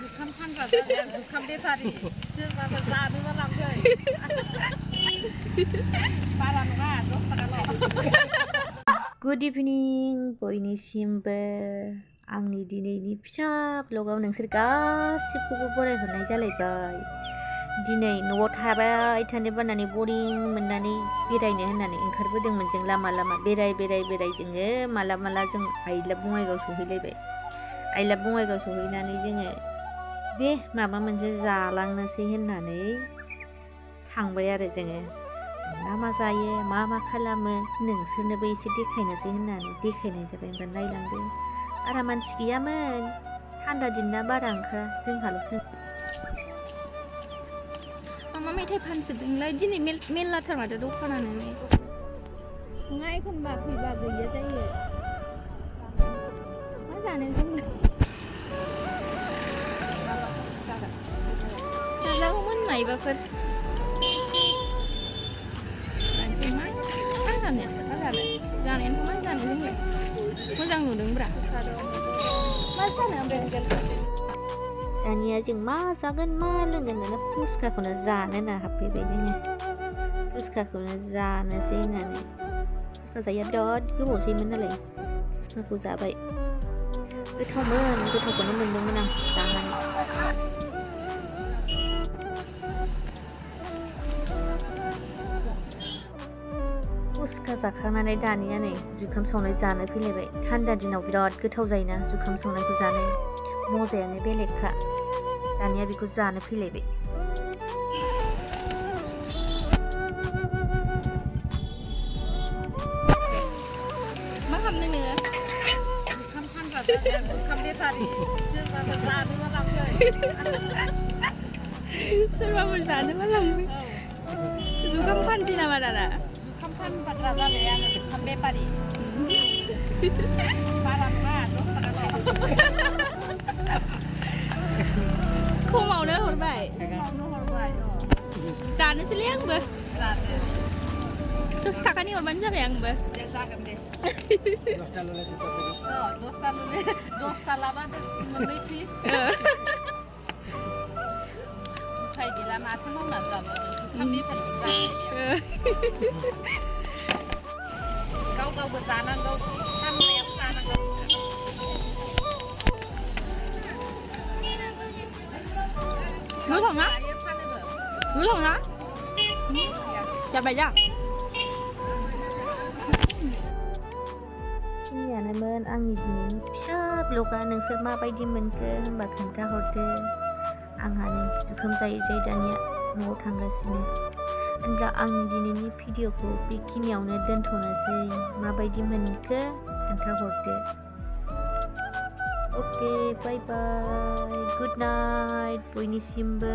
जुखाम फानग्रा जाबाय आं जुखाम बेफारि सोरबाफोर जानोबा लांफै बारा नङा 10 थाखाल'। गुड इभिनिं बयनिसिमबो आंनि दिनैनि फिसा ब्लगाव नोंसोर गासिबखौबो बरायहरनाय जालायबाय। दिनै न'आव थाबाय थानो बानानै बरिं मोननानै बेरायनो होननानै ओंखारबोदोंमोन जों लामा लामा बेराय जोङो माला जों आइलाब बङाइगाव सहैलायबाय। आइलाब बङाइगाव सहैनानै जोङो दे माबा मोनसे जालांनोसै होननानै थांबाय आरो जोङो मा जायो मा खालामो नोंसोरनोबो एसे देखायनोसै होननानै देखायनाय जाबाय। होनबा नायलांदो बारा मानसि गैयामोन थान्दा दिनना बारा ओंखारा जोंहाल'सो। मा मेथाइ फानसोदोंलाय दिनै मेरलाथार माथो दखानानो नङा एखनबा फैबा गैया जायो। मा जानो जोंलाय जाजागौमोन माइबाफोर मा जानो जानायानोथ' मा जानो जोंलाय मोजां नुदोंब्रा मा जानो ओमफ्राय दानिया जों मा जागोन मा लोंगोन होननानै फुसखाखौनो जानो होनना हाबफैबाय जोङो। फुसखाखौनो जानोसै होननानै फुसखा जाया बिराद गोबावसैमोन नालाय फुसखाखौ जाबाय। गोथावखौनो मोनदोंमोन आं जानानै। फुसखा जाखांनानै दानिया नै जुखाम सावनाय जानो फैलायबाय। थान्दा दिनाव बिराद गोथाव जायोना जुखाम सावनायखौ जानो मजायानो बेलेगखा। दानिया बेखौ जानो फैलायबाय। मा खालामदों नोङो? जुखाम फानग्रा जाबाय आं जुखाम बेफारि सोरबाफोर जानोबा लांफै सोरबाफोर जानोबा लांफै। जुखाम फानसै नामा दाना? जुखाम फानग्रा जाबाय आं जुखाम बेफारि बारा नङा 10 थाखाल'। खमावनो हरबाय जानोसैलै आंबो जादो 10 थाखानि हरबानो जाबाय आंबो। दे जागोन दे 10 लाबा मोननै फ्रि उफाय गैला माथो मावनानै जानो जुखाम बेफारिखौ जानो गावबो जानांगौ फाननायाबो जानांगौ। गोथावना? गोथावना? जाबाय जा खिनियानोमोन आंनि दिनैनि फिसा ब्लगा। नोंसोर माबायदि मोनखो होनबा खोन्थाहरदो। आंहा नै जुखाम जायै दानिया न'आव थांगासिनो। होनब्ला आंनि दिनैनि भिडिअखौ बेखिनियावनो दोनथ'नोसै। माबायदि मोनखो खोन्थाहरदो। अके बाय बाय गुड नाइट बयनिसिमबो।